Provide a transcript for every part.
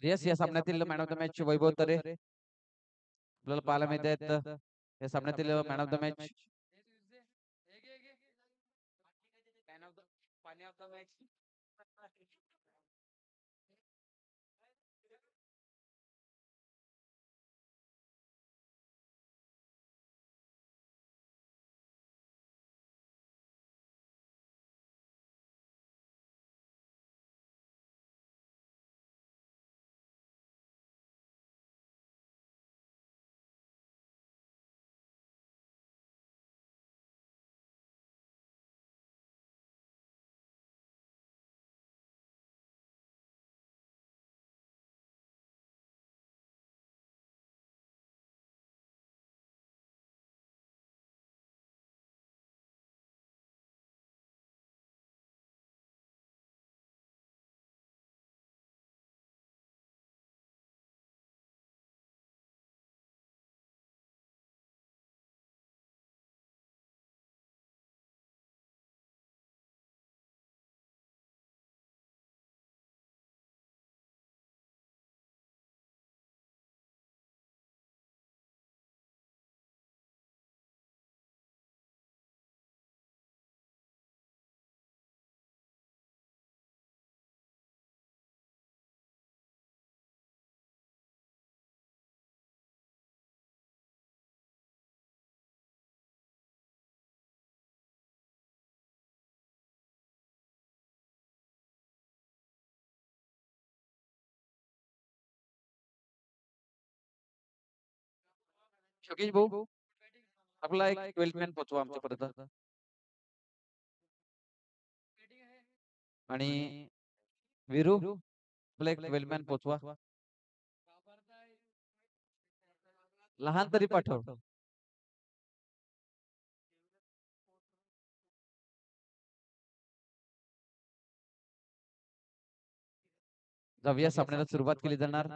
Yes, या सामन्यातील man of the match वैभव तरे आपल्याला पाहायला मिळत आहेत. या सामन्यातील man of the match Yogesh भाऊ आपला एक 12 मॅन पोचवा आमच्यापर्यंत आणि वीरू आपला एक 12 मॅन पोचवा. लहान तरी पाठव. जाऊया सामन्याला सुरुवात केली जाणार.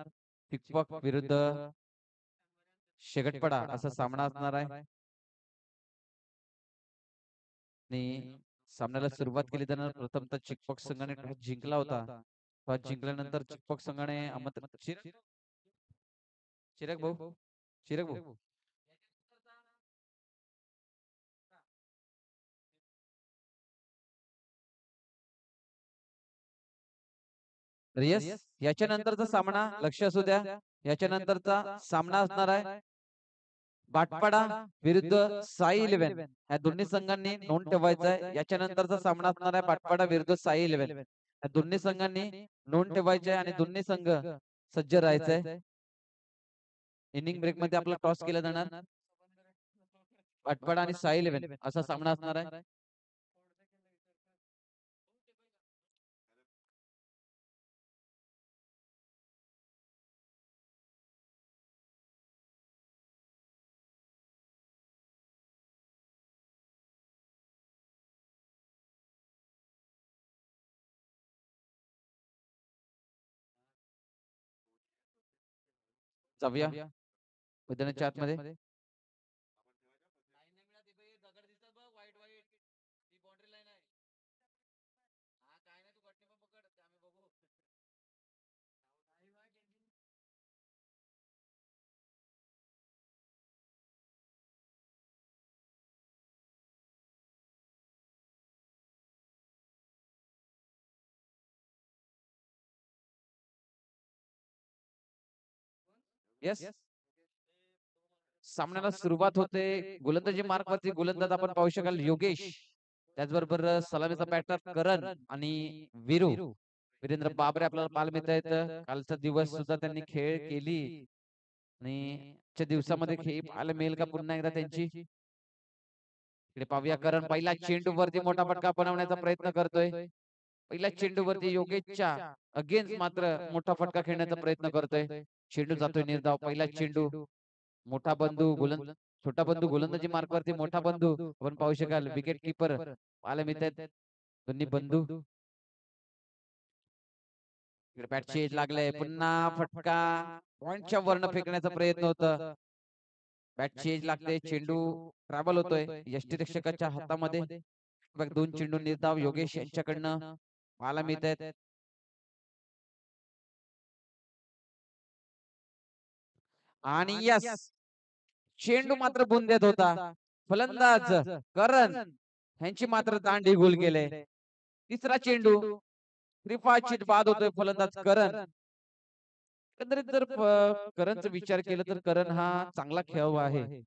पिकपॉक विरुद्ध शेगटपडा असा सामना असणार आहे आणि सामन्याला सुरुवात केली जाणार. प्रथमतः चिकपॉक संघाने टॉस जिंकला होता. टॉस जिंकल्यानंतर चिकपॉक संघाने चिराग भाऊ चिराग भाऊ येस, याच्यानंतरचा सामना लक्ष असू द्या. याच्यानंतरचा सामना असणार आहे बाटपाडा विरुद्ध साई 11. या दोन्ही संघांनी नोंद ठेवायचा आहे. याच्यानंतरचा सामना असणार आहे बाटपाडा विरुद्ध साई 11. या दोन्ही संघांनी नोंद ठेवायची आहे आणि दोन्ही संघ सज्ज राहायचंय. इनिंग ब्रेक मध्ये आपला टॉस केला जाणार. बाटपाडा आणि साई 11 असा सामना असणार आहे. जाऊया मैदानाच्या आतमध्ये. येस, सामन्याला सुरुवात होते. गोलंदाजी मार्क वरती गोलंदाज आपण पाहू शकाल योगेश, त्याचबरोबर सलामीचा बॅटर करण आणि वीरू वीरेंद्र बाबरे आपल्याला पाहायला मिळत आहेत. कालचा दिवस सुद्धा त्यांनी खेळ केली आणि आजच्या दिवसामध्ये खेळ पाहायला मिळेल का पुन्हा एकदा त्यांची. इकडे पाहूया करण पहिला चेंडू वरती मोठा फटका बनवण्याचा प्रयत्न करतोय. पहिल्या चेंडूवरती योगेशच्या अगेन्स्ट मात्र मोठा फटका खेळण्याचा प्रयत्न करतोय. चेंडू जातोय निर्धाव. पहिला चेंडू मोठा बंधू छोटा बंधू गोलंदाजी मार्क वरती मोठा बंधू आपण पाहू शकाल. विकेट किपर पाहायला मिळतात दोन्ही बंधू. बॅटची एज लागले. पुन्हा फटका पॉइंटच्या वरनं फेकण्याचा प्रयत्न होता. बॅटची एज लागते. चेंडू ट्रॅव्हल होतोय यष्टीरक्षकाच्या हातामध्ये. दोन चेंडू निर्धाव योगेश यांच्याकडनं पाहायला मिळत आहेत. आणि यस, चेंडू मात्र बुंद्यात होता. फलंदाज करण ह्यांची मात्र दांडी गोल गेले. तिसरा चेंडू त्रिफाचित बाद होतोय फलंदाज करण. एकंदरीत जर करणचा विचार केला तर करण हा चांगला खेळाडू आहे.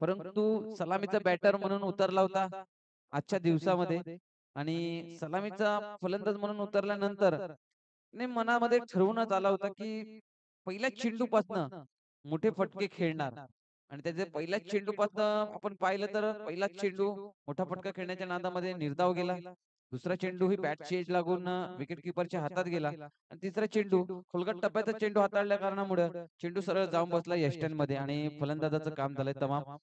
परंतु सलामीचा बॅटर म्हणून उतरला होता आजच्या दिवसामध्ये आणि सलामीचा फलंदाज म्हणून उतरल्यानंतर मनामध्ये ठरवण्यात आला होता की पहिल्या चेंडूपासनं मोठे फटके खेळणार आणि त्याचे पहिल्याच चेंडूपासनं आपण पाहिलं तर पहिलाच चेंडू मोठा फटका खेळण्याच्या नादामध्ये निर्धाव गेला. दुसरा चेंडू ही बॅटची एज लागून विकेट किपरच्या हातात गेला आणि तिसरा चेंडू खोलगट टप्प्याचा चेंडू हाताळल्या कारणामुळे चेंडू सरळ जाऊन बसला यष्टन मध्ये आणि फलंदाजाचं काम झालंय तमाम.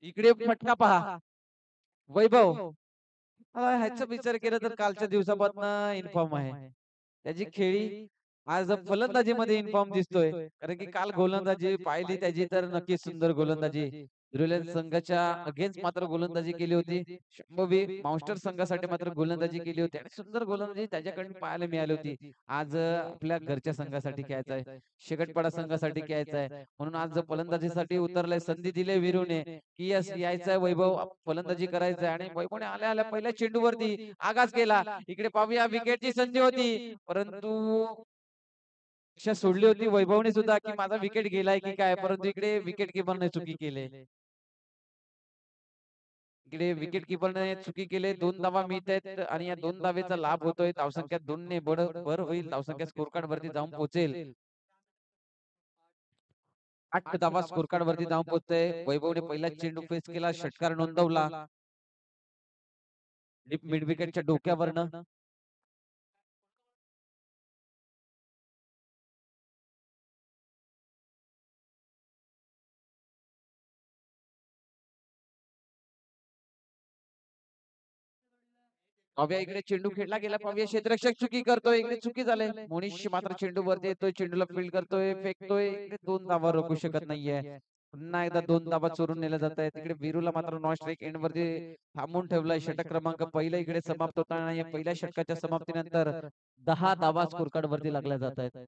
इकडे फटका पहा वैभव. ह्याचा विचार केला तर कालच्या दिवसापासून इन्फॉर्म आहे. त्याची खेळी आज फलंदाजीमध्ये इन्फॉर्म दिसतोय. कारण की काल गोलंदाजी पाहिली त्याची तर नक्कीच सुंदर गोलंदाजी. धुरीलन संघाच्या अगेन्स्ट मात्र गोलंदाजी केली होती. शंभवी माउस्टर संघासाठी मात्र गोलंदाजी केली होती आणि सुंदर गोलंदाजी त्याच्याकडून पाहायला मिळाली होती. आज आपल्या घरच्या संघासाठी खेळायचं आहे. शेकटपाडा संघासाठी खेळायचं आहे. म्हणून आज फलंदाजीसाठी उतरलाय. संधी दिली वीरूने की यस यायचंय वैभव फलंदाजी करायचंय आणि वैभवने आल्या आल्या पहिल्या चेंडूवरती आगास केला. इकडे पाहूया विकेटची संधी होती परंतु अशा सोडली होती वैभवने सुद्धा की माझा विकेट गेलाय की काय परंतु इकडे विकेट किपरने चुकी केली. इकडे विकेट किपरने चुकी केली. 2 धावा मिळत आहेत आणि या 2 धावेचा लाभ होतोय. धावसंख्या 2 ने भर होईल. धावसंख्या स्कोर कार्ड वरती जाऊन पोहोचेल. 8 धावा स्कोर कार्ड वरती जाऊन पोहोचतोय. वैभवने पहिला चेंडू फेस केला. षटकार नोंदवला मिड विकेटच्या डोक्यावरनं. पाव्या इकडे चेंडू खेळला गेला. पाव्या क्षेत्ररक्षक चुकी करतोय. इकडे चुकी झाले. मोनिश मात्र चेंडू वरती येतोय. चेंडूला फील्ड करतोय. फेकतोय. इकडे 2 धावा रोखू शकत नाहीये. पुन्हा एकदा 2 धावा चोरून नेल्या जात आहेत. तिकडे वीरूला मात्र नॉन स्ट्राईक एंड वरती थांबून ठेवलाय. षटक क्रमांक पहिला इकडे समाप्त होताना या पहिल्या षटकाच्या समाप्तीनंतर 10 धावा स्कोर कार्ड वरती लागल्या जात आहेत.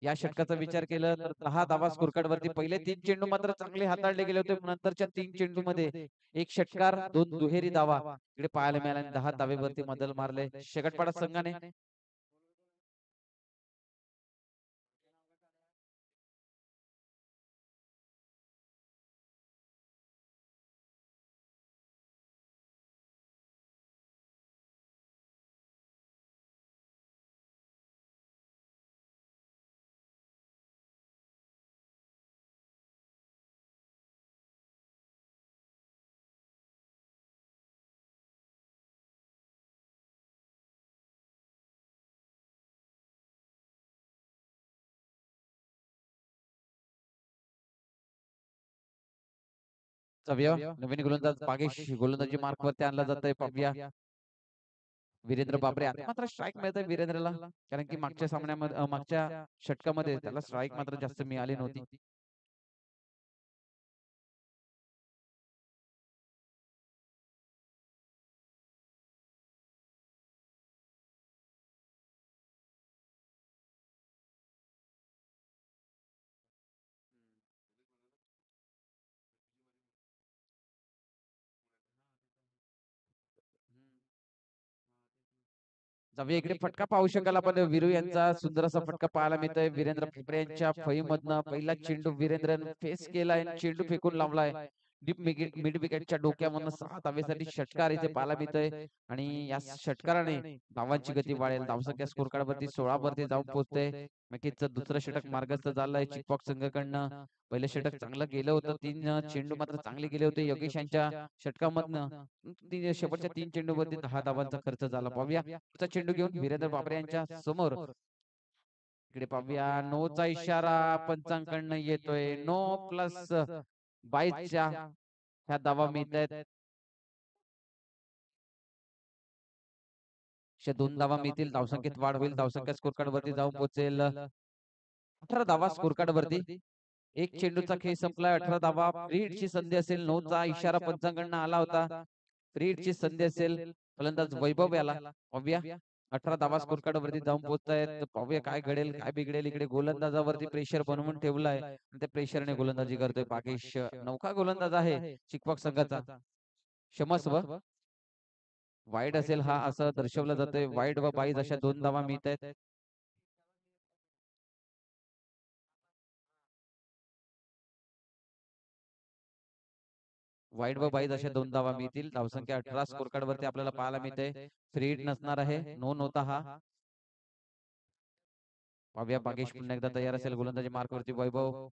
या षटकाचा विचार केला तर 10 धावा स्कोर कार्ड वरती पहिले 3 चेंडू मात्र चांगले हाताळले गेले होते. नंतरच्या 3 चेंडू मध्ये एक षटकार 2 दुहेरी धावा इकडे पाहायला मिळाल्या. 10 धावेवरती मदल मारले शेकटपाडा संघाने. नवीन गोलंदाज बागेश गोलंदाजी मार्क वरती आणला जातोय. पाहूया वीरेंद्र बाबरे. आता मात्र स्ट्राईक मिळत आहे वीरेंद्रला. कारण की मागच्या सामन्यामध्ये मागच्या षटकामध्ये त्याला स्ट्राईक मात्र जास्त मिळाली नव्हती. जाऊया इकडे फटका पाहू शकाल आपण. वीरू यांचा सुंदर असा फटका पाहायला मिळतोय. वीरेंद्र फेफडे यांच्या फळीमधनं पहिला चेंडू वीरेंद्रने फेस केलाय आणि चेंडू फेकून लावलाय. डीप मिड विकेटच्या डोक्यामधनं 6 धावेसाठी षटकार इथे पाहायला मिळतोय आणि या षटकाराने धावांची गती वाढेल. धावसंख्या स्कोर कार्ड वरती 16 वरती जाऊन पोहोचते. नक्कीच दुसरं षटक मार्गस्थ झालंय चिकपॉक्स संघाकडनं. पहिले षटक चांगलं गेलं होतं. 3 चेंडू मात्र चांगले गेले होते योगेश यांच्या षटकामधनं. शेवटच्या 3 चेंडूवरती 10 धावांचा खर्च झाला. पाहूया पुढचा चेंडू घेऊन वीरेंद्र बाबरे यांच्या समोर इकडे पाहूया नोचा इशारा पंचांकडनं येतोय. नो प्लस 22च्या ह्या धावा मिळत आहेत. 2 धावा मिळतील. धावसंख्येत वाढ होईल. धावसंख्या स्कोर कार्ड वरती जाऊन पोहोचेल 18 धावा स्कोर कार्ड वरती. एक चेंडूचा खेळ संपलाय. 18 धावा. फ्री हिटची संधी असेल. 9चा इशारा पंचांकडनं आला होता. फ्री हिटची संधी असेल. फलंदाज वैभव याला पाहूया. 18 धावा स्कोर कार्ड वरती जाऊन पोहोचतायत. पाहूया काय घडेल काय बिघडेल. इकडे गोलंदाजावरती प्रेशर बनवून ठेवलाय. त्या प्रेशरने गोलंदाजी करतोय पाकेश. नौका गोलंदाज आहे चिकवाक संघाचा. क्षमस्व वाईड असेल हा असं दर्शवलं जातंय. वाईड व बाईज अशा 2 धावा मिळत आहेत. वाईड व बाईज अशा 2 धावा मिळतील. धावसंख्या 18 स्कोर कार्ड वरती आपल्याला पाहायला मिळते. फ्री हिट नसणार आहे. नो नव्हता हा. पाहूया बागेश पुन्हा एकदा तयार असेल. गोलंदाजी मार्कवरती वैभव.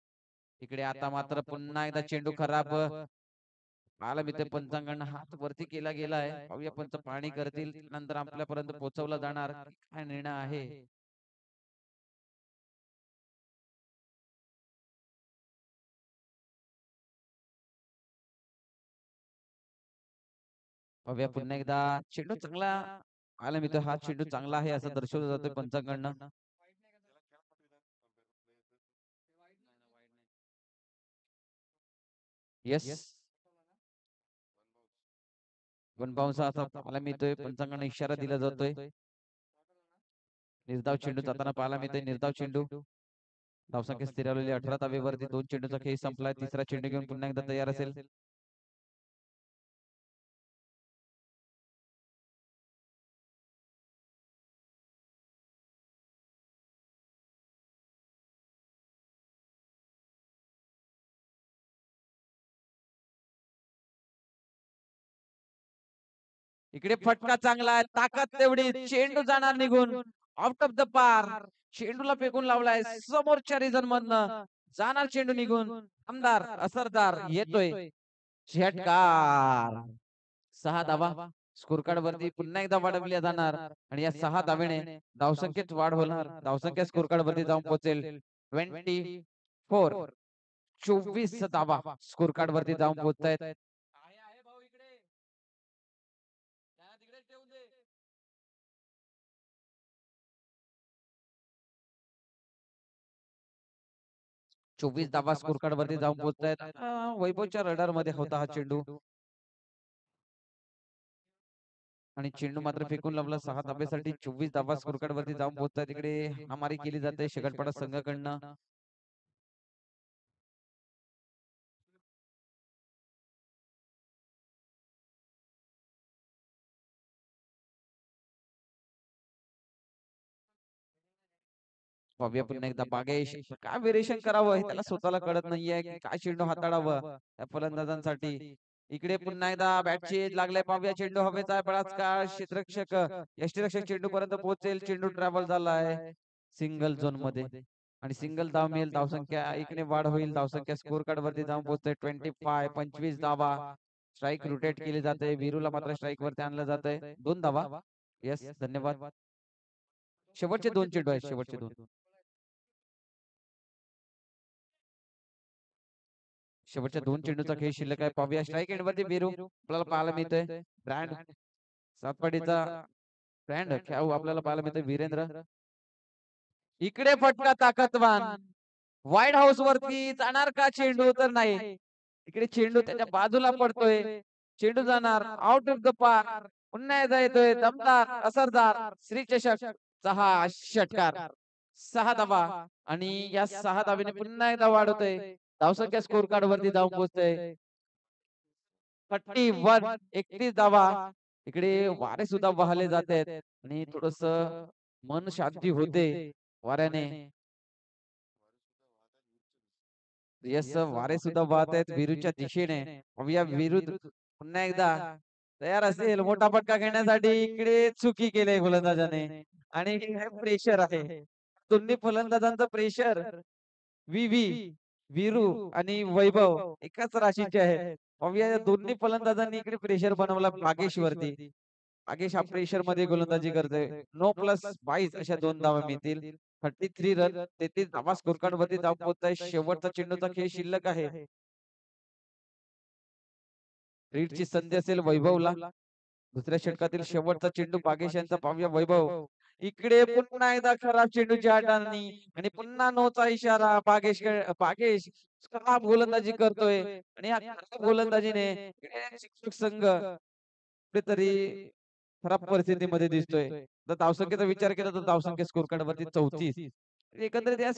इकडे आता मात्र पुन्हा एकदा चेंडू खराब पाहायला मिळते. पंचांकडनं हात वरती केला गेलाय. पाहूया पंच पाहणी करतील. नंतर आपल्यापर्यंत पोहोचवला जाणार काय निर्णय आहे. पाहूया पुन्हा एकदा चेंडू चांगला पाहायला मिळतोय. हा चेंडू चांगला आहे असं दर्शवलं जातोय पंचांकडनं. येस वन बाउन्स आता पाहायला मिळतोय. पंचांकडनं इशारा दिला जातोय. निर्धाव चेंडू जाताना पाहायला मिळतोय. निर्धाव चेंडू. धावसंख्या स्थिरावलेली 18 धावेवरती 2 चेंडूचा खेळ संपलाय. तिसरा चेंडू घेऊन पुन्हा एकदा तयार असेल. इकडे फटका चांगला आहे. ताकद तेवढी. चेंडू जाणार निघून आउट ऑफ द पार. चेंडूला फेकून लावलाय समोरच्या रिझन मधनं. जाणार चेंडू निघून. आमदार असरदार येतोय षटकार. 6 धावा स्कोर कार्ड वरती पुन्हा एकदा वाढवल्या जाणार. आणि या 6 धावेने धावसंख्येत वाढ होणार. धावसंख्या स्कोर कार्ड वरती जाऊन पोहोचेल 24. 24 धावा स्कोर कार्ड वरती जाऊन पोहोचतायत. 24 धावा स्कोर कार्ड वरती जाऊन पोहोचतायत. वैभवच्या रडार मध्ये होता हा चेंडू आणि चेंडू मात्र फेकून लावला. 6 धाब्यासाठी 24 धावा स्कोर कार्ड वरती जाऊन पोहोचतायत. तिकडे हाणामारी केली जाते शेकटपाडा संघाकडनं. पाहूया पुन्हा एकदा बागेश काय व्हेरिएशन करावं हे त्याला स्वतःला कळत नाहीये की काय चेंडू हाताळावं त्या फलंदाजांसाठी. इकडे पुन्हा एकदा बॅटची एज लागलाय. पाहूया चेंडू हवेचा आहे. बराच काळ क्षेत्ररक्षक यष्टीरक्षक चेंडू पर्यंत पोहोचेल. चेंडू ट्रॅव्हल झालाय सिंगल झोन मध्ये आणि सिंगल धाव मिळेल. धावसंख्या इकडे वाढ होईल. धावसंख्या स्कोर कार्ड वरती जाऊन पोहोचते 25. 25 धावा. स्ट्राईक रोटेट केली जाते. वीरूला मात्र स्ट्राईक वरती आणलं जातंय. 2 धावा. येस धन्यवाद. शेवटचे 2 चेंडू आहेत. शेवटचे 2. शेवटच्या 2 चेंडूचा खेळ शिल्लक आहे. पाहूया स्ट्राईक एंड वरती वीरू आपल्याला पाहायला मिळतोय. ब्रँड सातपाडीचा ब्रँड खेळाडू आपल्याला पाहायला मिळतोय वीरेंद्र. इकडे फटका ताकदवान. व्हाईट हाऊस वरती जाणार का चेंडू तर नाही. इकडे चेंडू त्याच्या बाजूला पडतोय. चेंडू जाणार आउट ऑफ द पार. पुन्हा एकदा येतोय दमदार असरदार श्री चषक 6 षटकार. 6 धावा आणि या 6 धावेने पुन्हा एकदा वाढवतोय. धावसंख्या स्कोर कार्ड वरती जाऊन पोहोचतोय 31. 31 धावा. इकडे वारे सुद्धा वाहले जात आहेत आणि थोडस मन शांती होते वाऱ्याने. यस वारे सुद्धा वाहत आहेत वीरूच्या दिशेने. पाहूया वीरू पुन्हा एकदा तयार असेल मोठा फटका घेण्यासाठी. इकडे चुकी केली गोलंदाजाने आणि प्रेशर आहे. दोन्ही फलंदाजांचं प्रेशर वीरू आणि वैभव एकाच राशीचे आहेत. पाहूया या दोन्ही फलंदाजांनी इकडे प्रेशर बनवला बागेश वरती. बागेश हा प्रेशर मध्ये गोलंदाजी करतोय. नो प्लस 22 अशा 2 धावा मिळतील. 33 रन 33 धावा स्कोर कार्ड वरती धाव पोहोचत आहे. शेवटचा चेंडूचा खेळ शिल्लक आहे. लीडची संधी असेल वैभवला. दुसऱ्या षटकातील शेवटचा चेंडू बागेश यांचा पाहूया वैभव. इकडे पुन्हा एकदा खराब चेंडूची हाताळणी आणि पुन्हा नोचा इशारा. बागेश खराब गोलंदाजी करतोय आणि या खराब गोलंदाजीने शिक्षक संघ कुठेतरी खराब परिस्थितीमध्ये दिसतोय. जर धावसंख्येचा विचार केला तर धावसंख्या स्कोर कार्ड वरती 34. एकंदरीत या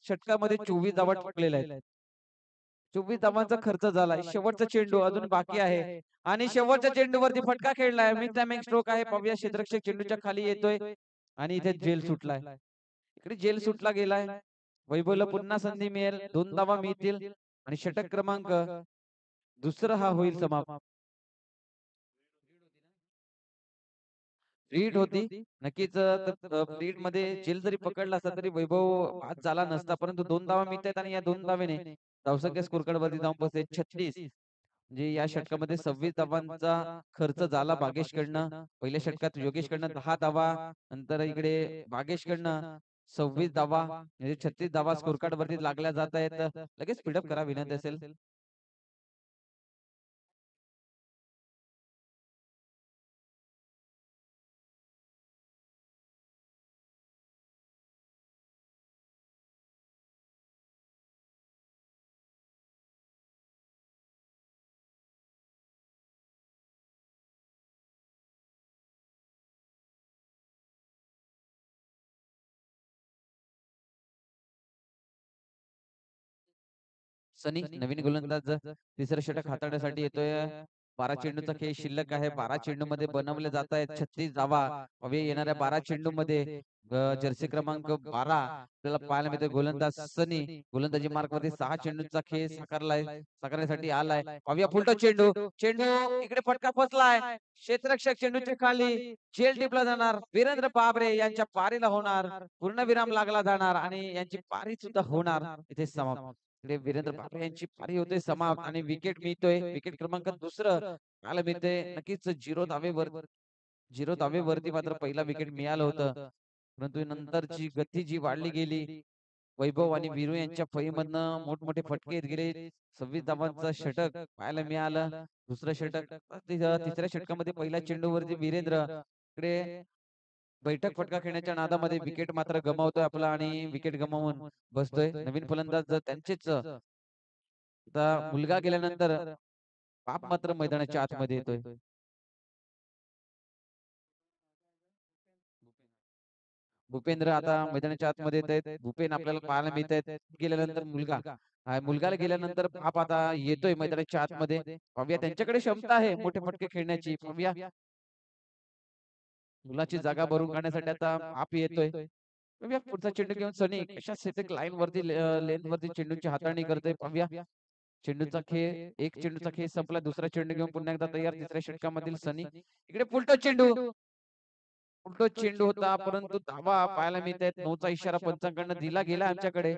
षटकामध्ये 24 धावा ठोकलेल्या आहेत. 24 धावांचा खर्च झालाय. शेवटचा चेंडू अजून बाकी आहे आणि शेवटच्या चेंडूवरती फटका खेळलाय. मिस टायमिंग स्ट्रोक आहे. पाहूया क्षेत्ररक्षक चेंडूच्या खाली येतोय आणि इथे जेल सुटलाय. इकडे जेल सुटला गेलाय. वैभवला पुन्हा संधी मिळेल. 2 धावा मिळतील आणि षटक क्रमांक दुसरा हा होईल समाप्त. लीड होती. नक्कीच लीड मध्ये जेल जरी पकडला असता तरी वैभव बाद झाला नसता. परंतु 2 धावा मिळतायत आणि या 2 धावेने धावसंख्या स्कोर कार्ड वरती जाऊन पोहोचते 36. म्हणजे या षटकामध्ये 26 धावांचा खर्च झाला बागेशकडनं. पहिल्या षटकात योगेशकडनं 10 धावा, नंतर इकडे बागेशकडनं 26 धावा म्हणजे 36 धावा स्कोर कार्ड वरती लागल्या जात आहेत. लगेच स्पीडअप करा विनंती असेल. सनी नवीन गोलंदाज तिसरं षटक हाताळण्यासाठी येतोय. 12 चेंडूचा खेळ शिल्लक आहे. 12 चेंडू मध्ये बनवले जात आहेत 36 धावा. हवे येणाऱ्या 12 चेंडू मध्ये जर्सी क्रमांक 12 आपल्याला पाहायला मिळतोय. गोलंदाज सनी गोलंदाजी मार्क वरती 6 चेंडूचा खेळ साकारण्यासाठी आलाय. पाहूया फुलटो चेंडू. चेंडू इकडे फटका फसलाय. क्षेत्ररक्षक चेंडूच्या खाली झेल टिपला जाणार. वीरेंद्र बाबरे यांच्या पारीला होणार. पूर्णविराम लागला जाणार आणि यांची पारी सुद्धा होणार. इथे समाप्त. इकडे वीरेंद्र बाबरे यांची पारी होते समाप्त आणि विकेट मिळतोय. विकेट क्रमांक दुसरं मला मिळते. नक्कीच 0 धावेवरती मात्र पहिला विकेट मिळालं होतं. परंतु नंतरची गती जी वाढली गेली. वैभव आणि वीरू यांच्या फळीमधनं मोठमोठे फटके येत गेले. 26 धावांचं षटक पाहायला मिळालं. दुसरं षटक तिसऱ्या षटकामध्ये पहिल्या चेंडूवरती वीरेंद्र इकडे बैठक फटका खेळण्याच्या नादामध्ये विकेट मात्र गमावतोय आपला आणि विकेट गमावून बसतोय. नवीन फलंदाज त्यांचेच आता मुलगा गेल्यानंतर बाप मात्र मैदानाच्या आतमध्ये येतोय. भूपेंद्र आता मैदानाच्या आतमध्ये येत आहेत. भूपेन आपल्याला पाहायला मिळत आहेत. गेल्यानंतर मुलगा मुलगाला गेल्यानंतर बाप आता येतोय मैदानाच्या आतमध्ये. पाहूया त्यांच्याकडे क्षमता आहे मोठे फटके खेळण्याची. पाहूया मुलाची जागा भरून काढण्यासाठी आता बाप येतोय. पाहूया पुढचा चेंडू घेऊन सनी कशा सेटिक लाईन वरती लेंथ वरती चेंडूची हाताळणी करतोय. पाहूया चेंडूचा खेळ एक चेंडूचा खेळ संपला. दुसरा चेंडू घेऊन पुन्हा एकदा तयार. तिसऱ्या षटकामधील सनी इकडे पुलटो चेंडू. पुलटो चेंडू होता परंतु धावा पाहायला मिळत आहेत. नऊचा इशारा पंचांकडनं दिला गेला आमच्याकडे.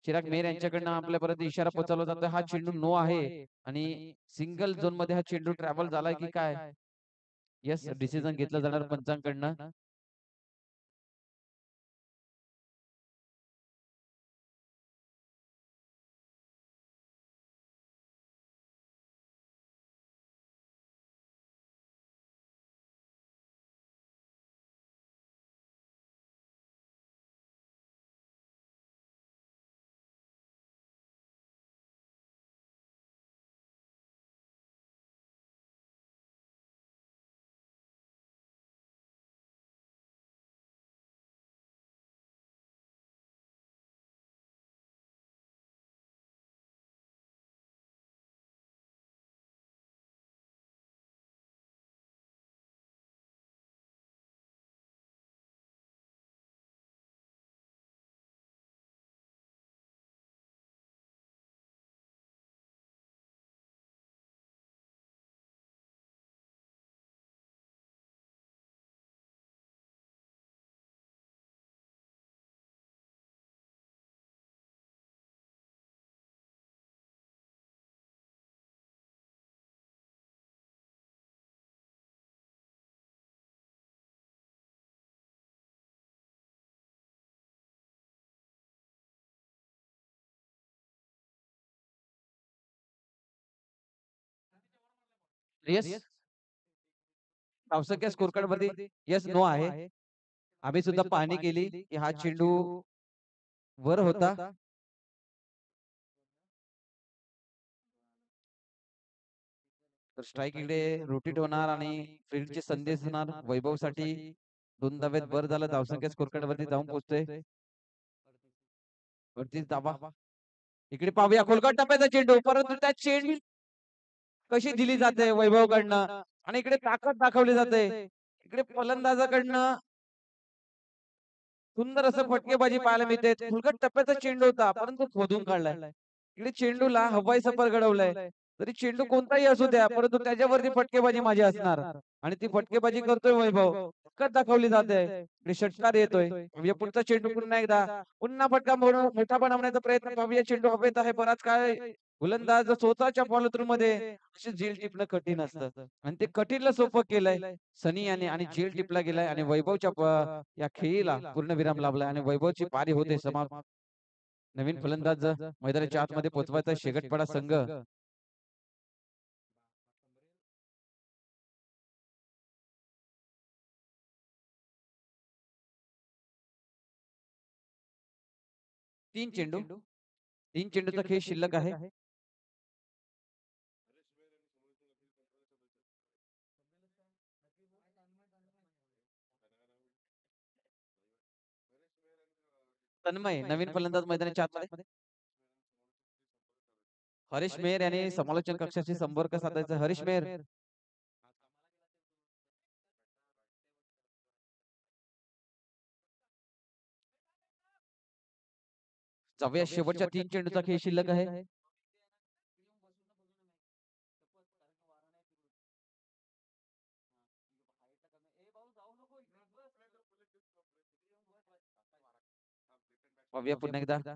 चिराग मेहर यांच्याकडनं आपल्यापर्यंत इशारा पोहोचवला जातोय. हा चेंडू नो आहे आणि सिंगल झोन मध्ये हा चेंडू ट्रॅव्हल झालाय की काय? यस डिसिजन घेतलं जाणार पंचांकडनं. येस. धावसंख्या स्कोर कार्ड वरती येस नो आहे. आम्ही सुद्धा पाहणी केली की हा चेंडू वर होता. तर स्ट्राईक इकडे रोटेट होणार आणि फील्डची संधी असणार वैभवसाठी. 2 धावेत वर झालं. धावसंख्या स्कोर कार्ड वरती जाऊन पोहोचतोय. वरतीच धावा. इकडे पाहूया खोलगट टप्प्याचा चेंडू, परंतु त्या चेंडू कशी दिली जाते वैभवकडनं आणि इकडे ताकद दाखवली जाते. इकडे फलंदाजाकडनं सुंदर असं फटकेबाजी पाहायला मिळते. खोलगट टप्प्याचा चेंडू होता, परंतु खोदून काढलाय. इकडे चेंडूला हवाई सफर घडवलाय. तरी चेंडू कोणताही असू द्या, परंतु त्याच्यावरती फटकेबाजी माझी असणार आणि ती फटकेबाजी करतोय वैभव. ताकद दाखवली जाते. इकडे षटकार येतोय. म्हणजे पुढचा चेंडू पुन्हा एकदा पुन्हा फटका मोठा बनवण्याचा प्रयत्न. पाहूया चेंडू हवेत आहे. बराच काय गोलंदाज स्वतःच्या फॉलो थ्रू मध्ये अशी झेल टिपणं कठीण असतं आणि ते कठीणला सोपं केलंय सनी याने आणि झेल टिपला गेलाय आणि वैभवच्या या खेळीला पूर्णविराम लाभलाय आणि वैभवची पारी होते समाप्त. नवीन फलंदाज मैदानाच्या आतमध्ये पोहोचवायचा शेगटपाडा संघ. 3 चेंडू 3 चेंडूचा खेळ शिल्लक आहे. तन्मय नवीन फलंदाज मैदानाच्या आतमध्ये. हरीश मेहर यांनी समालोचन कक्षाशी संपर्क साधायचा. हरीश मेहर. जाऊया शेवटच्या 3 चेंडूचा खेळ शिल्लक आहे. पाहूया पुन्हा एकदा.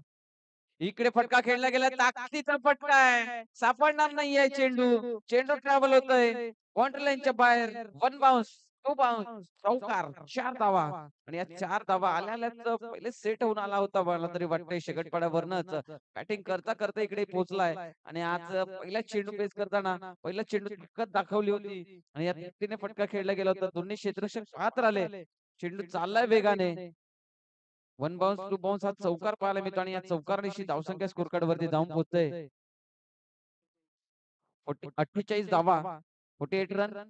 इकडे फटका खेळला गेला. ताकदीचा फटका आहे. सापडणार नाहीये चेंडू. चेंडू ट्रॅव्हल होतोय बाउंड्री लाईनच्या बाहेर. 1 बाउन्स, 2 बाउन्स, चौकार, 4 धावा आणि या 4 धावा आल्याच पहिले सेट होऊन आला होता. मला तरी वाटतंय शेगटपाड्यावरनच बॅटिंग करता करता इकडे पोहोचलाय आणि आज पहिला चेंडू पेस करताना पहिला चेंडू ताकद दाखवली होती आणि या ताकदीने फटका खेळला गेला होता. दोन्ही क्षेत्ररक्षक पाहत राहिले. चेंडू चाललाय वेगाने. 1 बाउन्स 2 बाउन्स हा चौकार पाहायला मिळतो आणि या चौकारनिशी धावसंख्या स्कोर कार्ड वरती जाऊन पोहोचतोय. 48 धावा, 48 रन.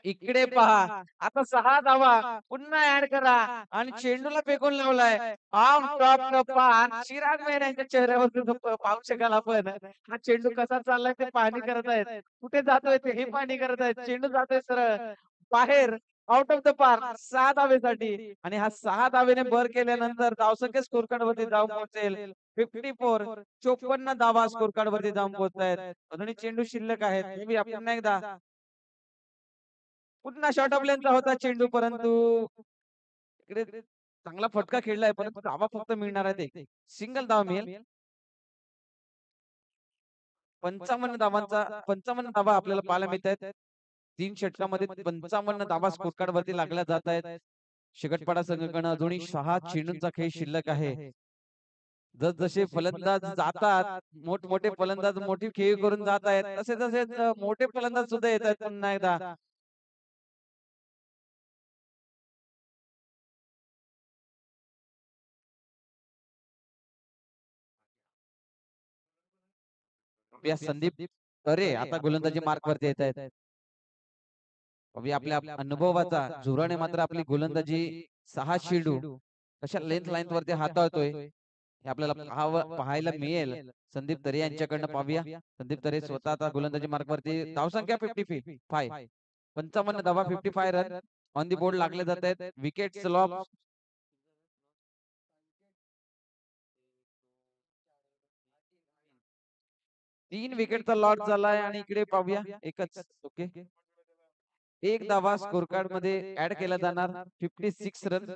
इकडे पहा आता 6 धावा पुन्हा ऍड करा आणि चेंडूला फेकून लावलाय. ऑन टॉप कप्पा चिराग मेहर यांच्या चेहऱ्यावर तुम्ही पाहू शकाल आपण. हा चेंडू कसा चाललाय ते पाहणी करत आहेत. कुठे जातोय ते हे पाहणी करत आहेत. चेंडू जातोय सरळ बाहेर आउट ऑफ द पार्क 6 धावेसाठी आणि हा 6 धावेने भर केल्यानंतर धावसंख्या स्कोर कार्ड वरती जाऊन पोहोचेल 54. 54 धावा स्कोर कार्ड वरती जाऊन पोहोचतायत. अजूनही चेंडू शिल्लक आहेत. मी पुन्हा एकदा पुन्हा शॉर्ट ऑफ लेनचा होता चेंडू, परंतु इकडे चांगला फटका खेळलाय परंतु धावा फक्त मिळणार आहे. सिंगल धावा मिळेल. 55 धावा आपल्याला पाहायला मिळत आहेत. 3 षटकामध्ये 55 धावा स्कोर कार्ड वरती लागल्या जात आहेत. शेगटपाडा संघाकडे अजूनही 6 चेंडूंचा खेळ शिल्लक आहे. जसे फलंदाज जातात मोठमोठे फलंदाज मोठी खेळी करून जात आहेत तसे तसे मोठे फलंदाज सुद्धा येत आहेत पुन्हा एकदा. या संदीप अरे आता गोलंदाजी मार्क वरती येत आहेत. आपल्या अनुभवाचा झुराने मात्र आपली गोलंदाजी 6 चेंडू कशा लेंथ लाईन वरती हाताळतोय हे आपल्याला पाहायला मिळेल. संदीप तरे यांच्याकडनं पाहूया. संदीप तरे स्वतः आता गोलंदाजी मार्क वरती. धावसंख्या 55. 55 धावा 55 रन ऑन दी बोर्ड लागले जात आहेत. विकेट लॉस 3 विकेटचा लॉस झालाय आणि इकडे पाहूया एकच. ओके एक धावा स्कोर कार्ड मध्ये ऍड केला जाणार 56 run.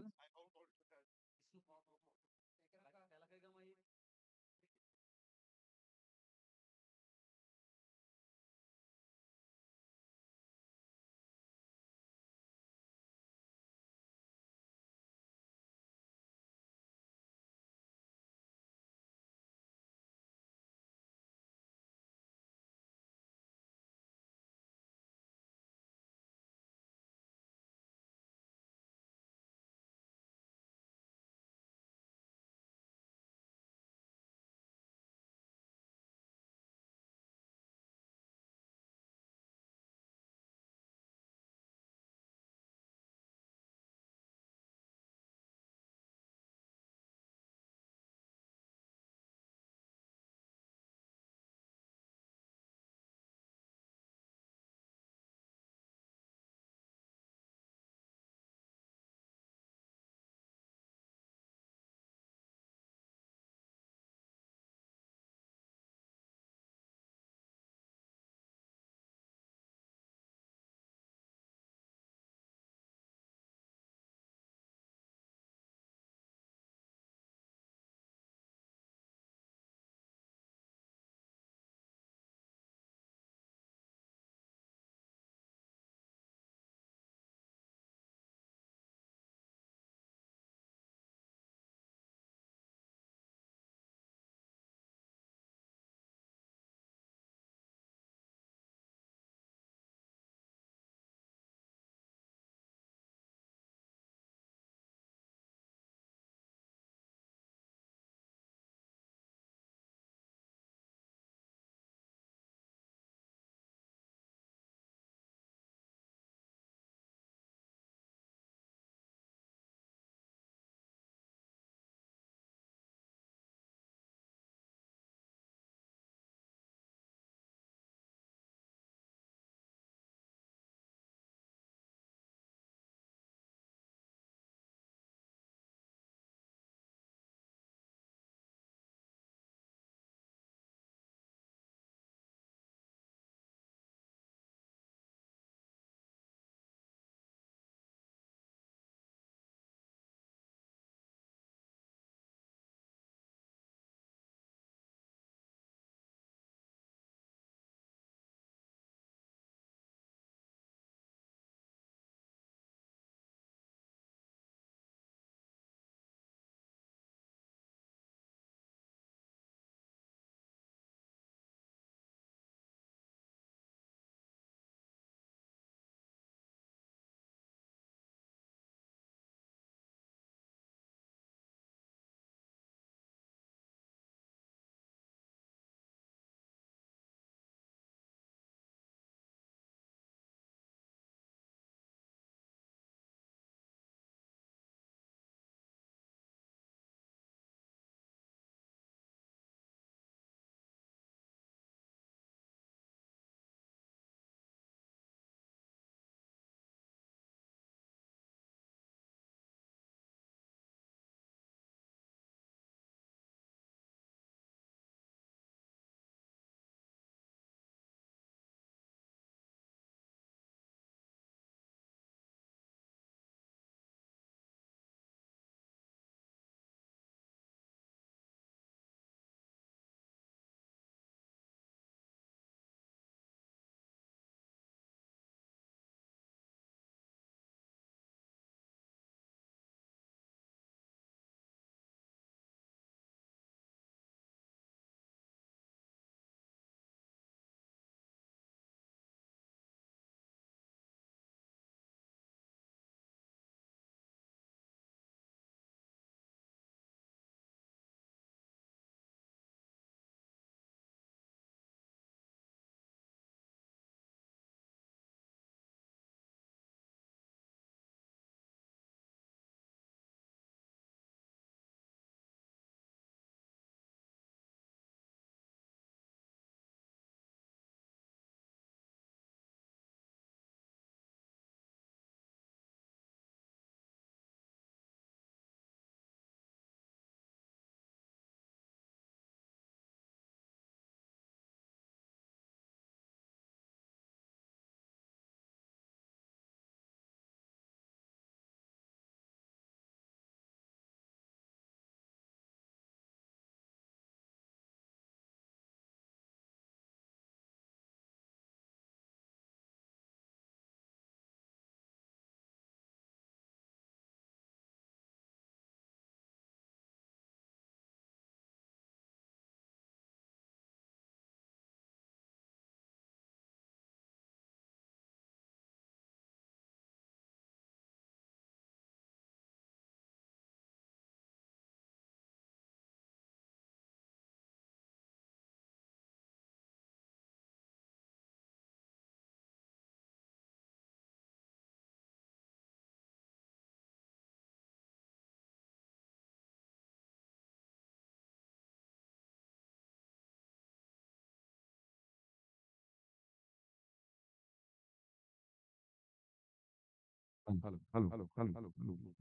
Hello hello hello hello hello.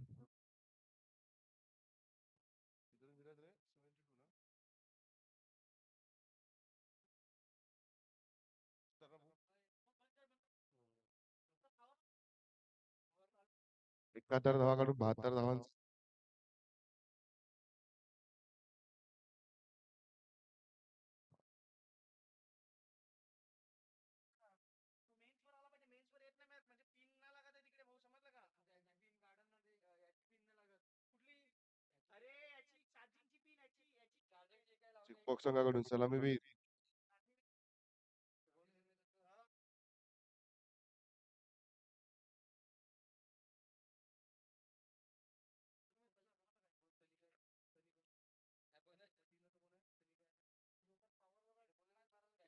एकाहत्तर धावा काढून 72 धावांचा चिकबॉक्स संघाकडून सलामीवीर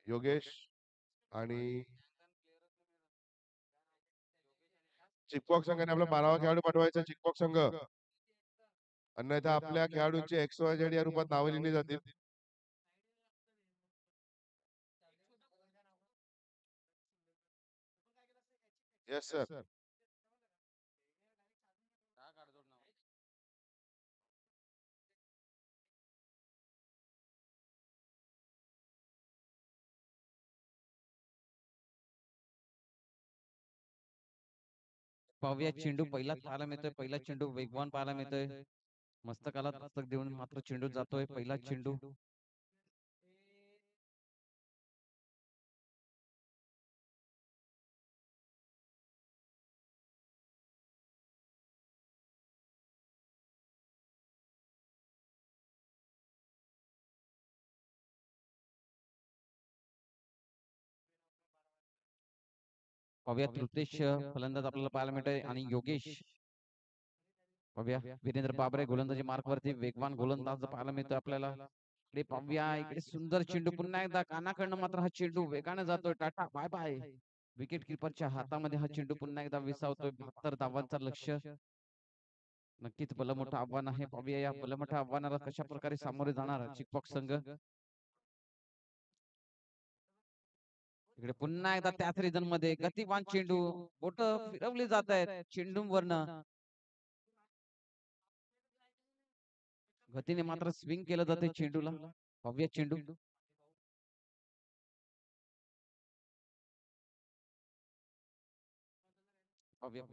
योगेश आणि चिकबॉक्स संघाने आपला 12वा खेळाडू पाठवायचा. चिकबॉक्स संघ, अन्यथा आपल्या खेळाडूंची XYZ या रूपात नावे लिहिली जातील. Yes sir. पाहूया चेंडू पहिलाच पाहायला मिळतोय. पहिला चेंडू वेगवान पाहायला मिळतोय. मस्तकाला दस्तक देऊन मात्र चेंडू जातोय. पहिला चेंडू पाहूया तृतेश फलंदाज आपल्याला पाहायला मिळतोय आणि योगेश पाहूया वीरेंद्र बाबरे गोलंदाजी मार्क वरती वेगवान गोलंदाज पाहायला मिळतोय आपल्याला. इकडे पाहूया, इकडे सुंदर चेंडू पुन्हा एकदा कानाकडनं मात्र हा चेंडू वेगाने जातोय. Tata bye bye. विकेट किपरच्या हातामध्ये हा चेंडू पुन्हा एकदा विसावतोय. 72 धावांचा लक्ष्य नक्कीच भलं आव्हान आहे. पाहूया या भलं आव्हानाला कशा प्रकारे सामोरे जाणार चिकबॉक्स संघ. इकडे पुन्हा एकदा त्याच रिजन मध्ये गतिमान चेंडू, बोट फिरवली जात आहेत चेंडूवरनं. गतीने मात्र स्विंग केलं जाते चेंडूला. पाहूया चेंडू पाहूया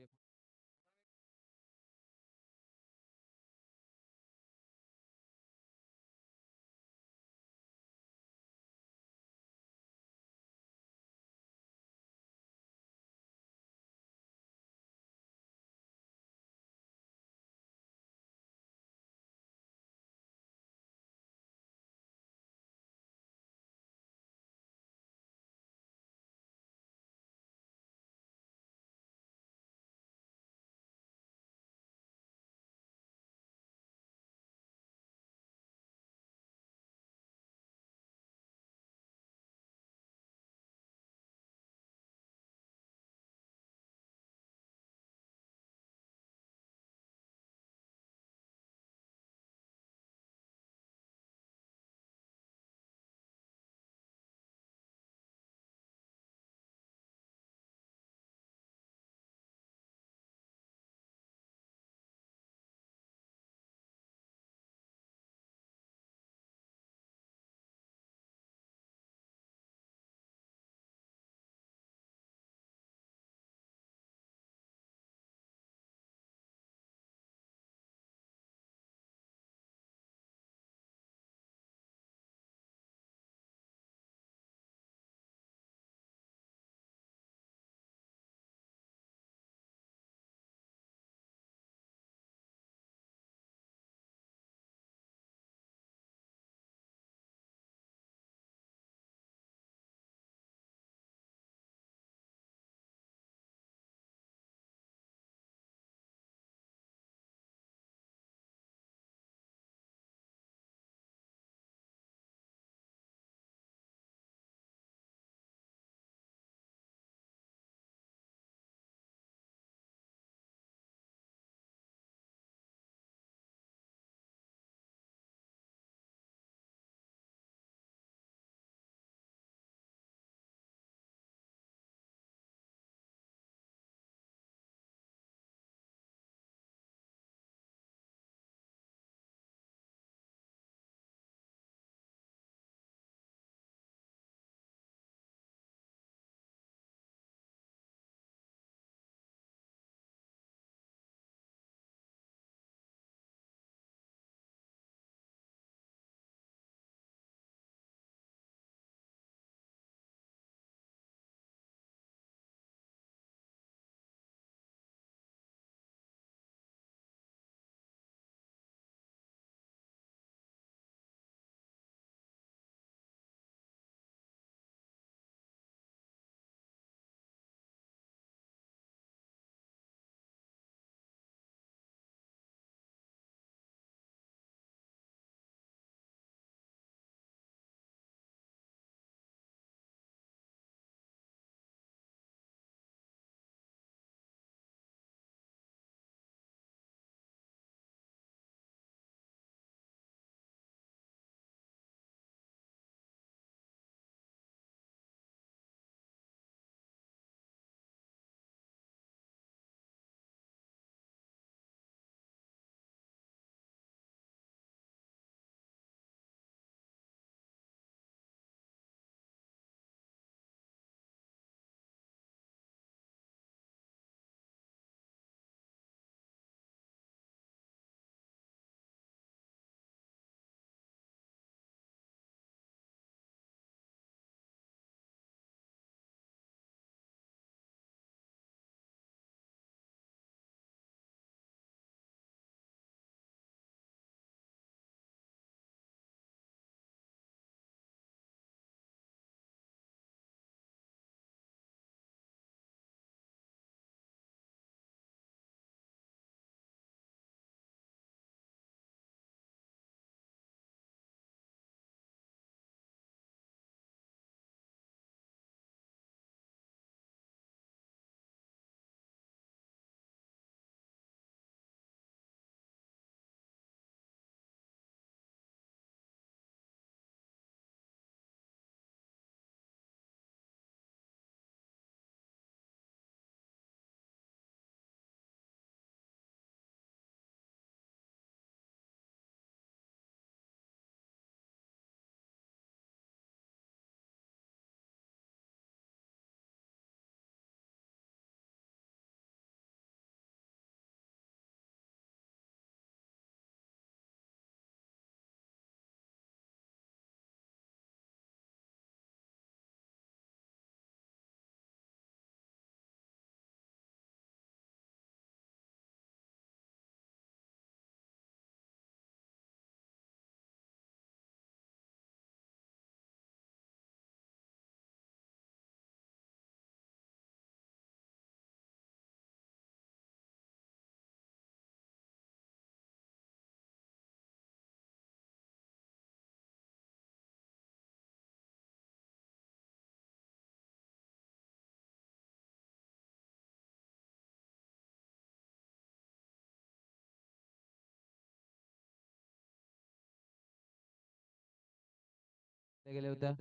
त्या गेल्या होत्या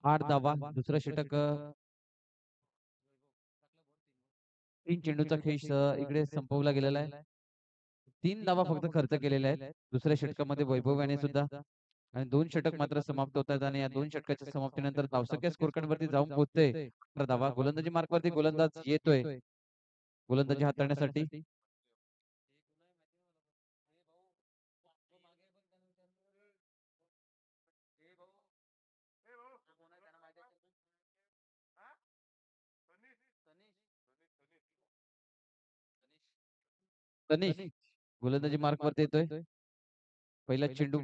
8 धावा. दुसरं षटक 3 चेंडूचा खेळ इकडे संपवला गेलेला आहे. 3 धावा फक्त खर्च केलेल्या आहेत दुसऱ्या षटकामध्ये वैभव याने सुद्धा, आणि 2 षटक मात्र समाप्त होत आहेत आणि या 2 षटकाच्या समाप्तीनंतर धावसंख्या स्कोर कार्ड वरती जाऊन पोहोचते 18 धावा. गोलंदाजी मार्क वरती गोलंदाज येतोय गोलंदाजी हाताळण्यासाठी. तनिष गोलंदाजी मार्क वरती येतोय. पहिला चेंडू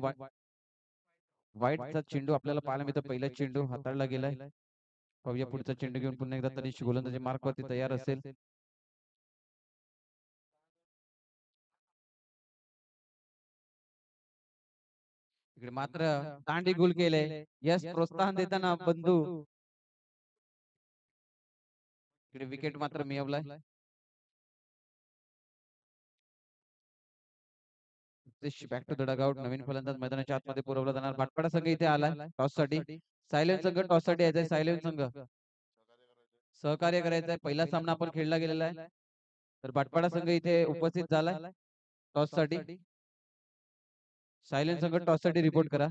वाईटचा चेंडू आपल्याला पाहायला मिळतो. पहिला चेंडू हाताळला गेलाय. पाहूया पुढचा चेंडू घेऊन पुन्हा एकदा तनिष गोलंदाजी मार्क वरती तयार असेल. इकडे मात्र दांडी गुल केले. यश प्रोत्साहन देताना बंधू इकडे विकेट मात्र मिळवलाय. Back to the dugout. नवीन फलंदाज मैदानाच्या आतमध्ये पुरवला जाणार. बाटपाडा संघ इथे आलाय टॉस साठी. सायलेन्स संघ टॉस साठी यायचंय. सायलेन्स संघ सहकार्य करायचंय. पहिला सामना आपण खेळला गेलेला आहे, तर बाटपाडा संघ इथे उपस्थित झालाय टॉस साठी. सायलेन्स संघ टॉस साठी रिपोर्ट करा.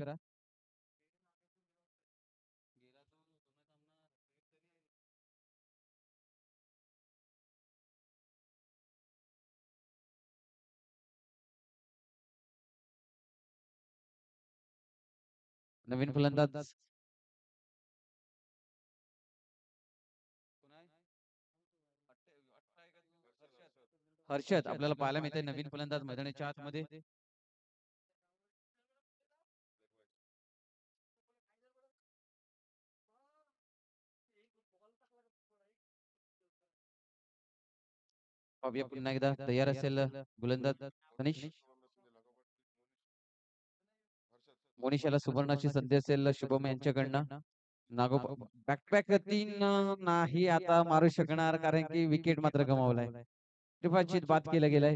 नवीन फलंदाज हर्षद आपल्याला पाहायला मिळते. नवीन फलंदाज मैदानाच्या आतमध्ये. पाहूया पुन्हा एकदा तयार असेल गोलंदाज तनिष. मोनिशाला सुवर्णाची संधी असेल शुभम यांच्याकडनं. नागोबा बॅकपॅक 3 नाही आता मारू शकणार, कारण की विकेट मात्र गमावलाय. त्रिपाचित बाद केलं गेलंय.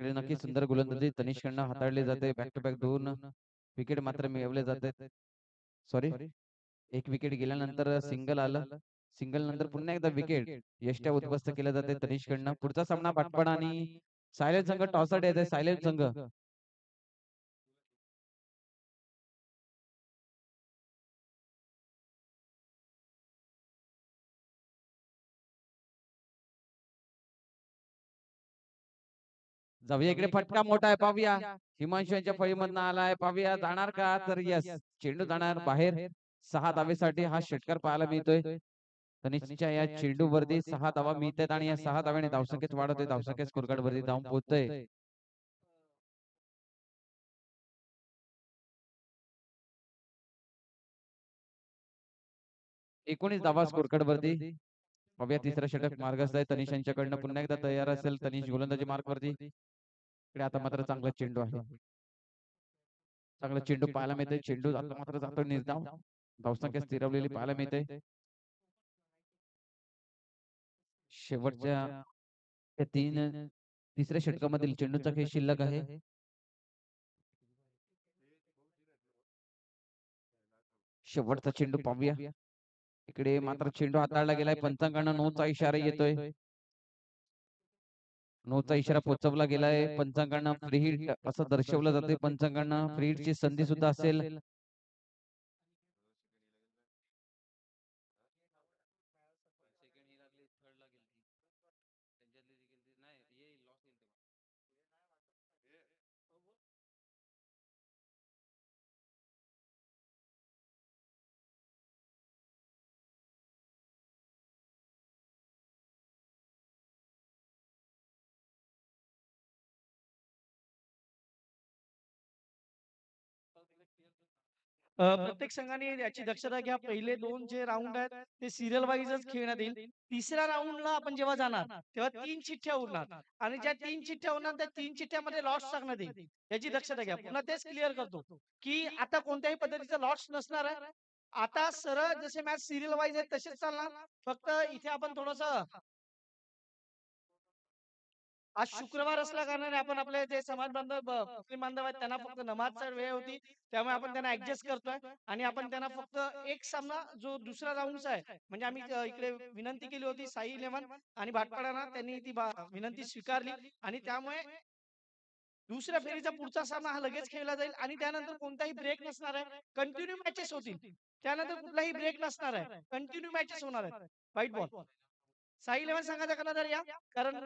इकडे नक्की सुंदर गोलंदाजी तनिष कडनं हाताळली जाते. बॅक टू बॅक 2 विकेट मात्र मिळवले जाते. सॉरी, 1 विकेट गेल्यानंतर सिंगल आलं. सिंगल नंतर पुन्हा एकदा विकेट यष्ट्या उद्ध्वस्त केल्या जाते तनिष कडनं. पुढचा सामना बाटपाडा आणि सायलेन्स संघ टॉससाठी येते. सायलेन्स संघ जाऊया. इकडे फटका मोठा आहे. पाहूया हिमांशू यांच्या फळीमधनं आलाय. पाहूया जाणार का, तर यस, चेंडू जाणार बाहेर. 6 धावेसाठी हा षटकार पाहायला मिळतोय. तनिषच्या या चेंडू वरती 6 धावा मिळतात आणि या 6 धाव्याने धावसंख्येत वाढ होते. धावसंख्या स्कोर कार्ड वरती धावून पोहोचतोय. 19 धावा स्कोर कार्ड वरती. पाहूया तिसरा षटक मार्गस्थ आहे तनिष यांच्याकडनं. पुन्हा एकदा तयार असेल तनिष गोलंदाजी मार्क वरती. इकडे आता मात्र चांगला चेंडू आहे. चांगला चेंडू पाहायला मिळते. चेंडू आता मात्र जातो निर्धाव. धावसंख्या स्थिरवलेली पाहायला मिळते. शेवटच्या त्या तिसऱ्या षटकामधील चेंडूचा खेळ शिल्लक आहे. शेवटचा चेंडू पाहूया. इकडे मात्र चेंडू हाताळला गेलाय. पंचांगानं नोचा इशारा येतोय. नोचा इशारा पोहोचवला गेलाय. पंचांगानं फ्री हिट असं दर्शवलं जाते. पंचांगानं फ्री हिटची संधी सुद्धा असेल. प्रत्येक संघाने याची दक्षता घ्या. पहिले 2 जे राउंड आहेत ते सीरियल वाईजच खेळण्यात येईल. तिसऱ्या राउंडला आपण जेव्हा जाणार तेव्हा 3 चिठ्ठ्या उरणार आणि ज्या 3 चिठ्ठ्या उरणार त्या 3 चिठ्ठ्यामध्ये लॉस टाकण्यात येईल. याची दक्षता घ्या. पुन्हा तेच क्लिअर करतो की आता कोणत्याही पद्धतीचा लॉस नसणार आहे. आता सरळ जसे मॅच सीरियल वाईज आहेत तसेच चालणार. फक्त इथे आपण थोडंसं आज शुक्रवार असल्या कारणाने आपण आपले जे समाज बांधव मुस्लिम बांधव आहेत त्यांना फक्त नमाजचा वेळ होती त्यामुळे आपण त्यांना ऍडजस्ट करतोय आणि आपण त्यांना फक्त एक सामना जो दुसरा राऊंडचा आहे म्हणजे आम्ही इकडे विनंती केली होती साई इलेव्हन आणि भाटपाडाना त्यांनी ती विनंती स्वीकारली आणि त्यामुळे दुसऱ्या फेरीचा पुढचा सामना हा लगेच खेळला जाईल आणि त्यानंतर कोणताही ब्रेक नसणार आहे कंटिन्यू मॅचेस होतील त्यानंतर कुठलाही ब्रेक नसणार आहे कंटिन्यू मॅचेस होणार आहेत व्हाईट बॉल साई इलेव्हन सांगायचा कला या कारण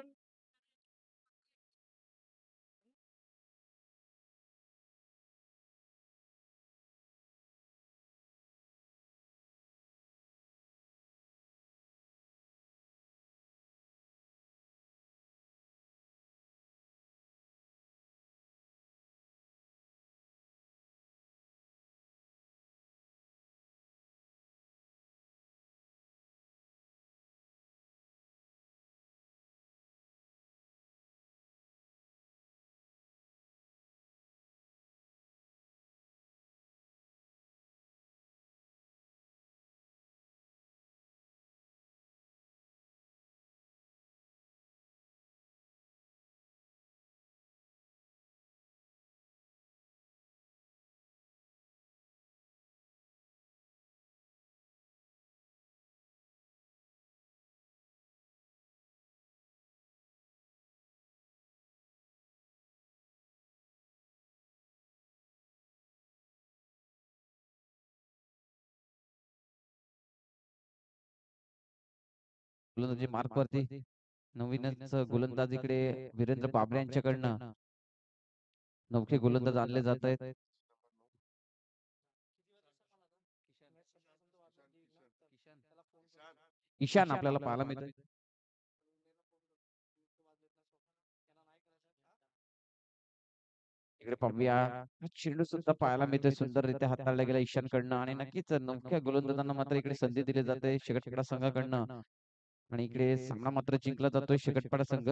गोलंदाजी मार्क वरती नवीनच गोलंदाज इकडे वीरेंद्र बाबरे यांच्याकडनं नवखे गोलंदाज आणले जात आहेत. ईशान आपल्याला पाहायला मिळतोय. इकडे पाहूया चेंडू सुद्धा पाहायला मिळतोय सुंदररित्या हाताळला गेला ईशानकडनं आणि नक्कीच नवख्या गोलंदाजांना मात्र इकडे संधी दिली जाते शेकटपाडा संघाकडनं आणि इकडे सामना मात्र जिंकला जातोय शेकटपाडा संघ.